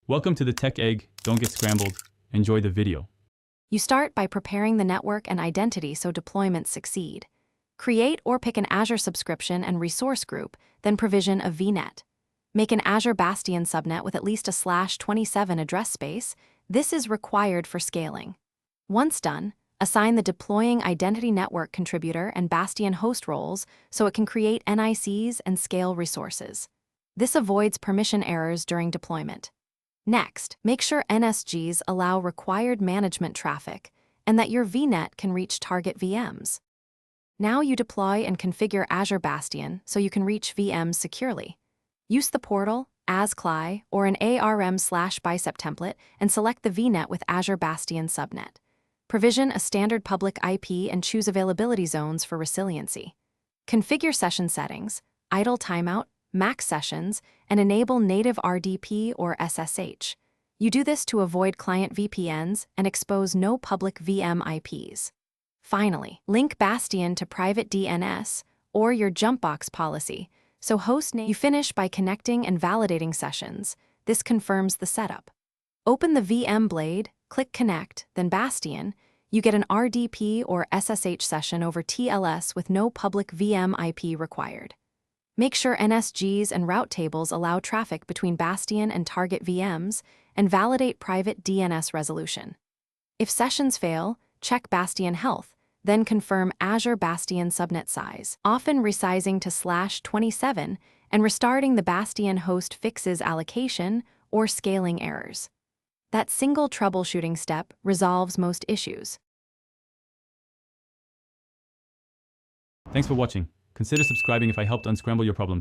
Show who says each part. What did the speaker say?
Speaker 1: Welcome to the Tech Egg. Don't get scrambled. Enjoy the video.
Speaker 2: You start by preparing the network and identity so deployments succeed. Create or pick an Azure subscription and resource group, then provision a VNet. Make an Azure Bastion subnet with at least a /27 address space. This is required for scaling. Once done, assign the deploying identity network contributor and Bastion host roles so it can create NICs and scale resources. This avoids permission errors during deployment. Next, make sure NSGs allow required management traffic and that your VNet can reach target VMs. Now you deploy and configure Azure Bastion so you can reach VMs securely. Use the portal, AzCli, or an ARM/bicep template and select the VNet with Azure Bastion subnet. Provision a standard public IP and choose availability zones for resiliency. Configure session settings, idle timeout, max sessions, and enable native RDP or SSH. You do this to avoid client VPNs and expose no public VM IPs. Finally, link Bastion to private DNS or your jumpbox policy, so host name. You finish by connecting and validating sessions. This confirms the setup. Open the VM blade, click Connect, then Bastion. You get an RDP or SSH session over TLS with no public VM IP required. Make sure NSGs and route tables allow traffic between Bastion and target VMs, and validate private DNS resolution. If sessions fail, check Bastion health, then confirm Azure Bastion subnet size, often resizing to /27 and restarting the Bastion host fixes allocation or scaling errors. That single troubleshooting step resolves most issues.
Speaker 1: Thanks for watching. Consider subscribing if I helped unscramble your problems.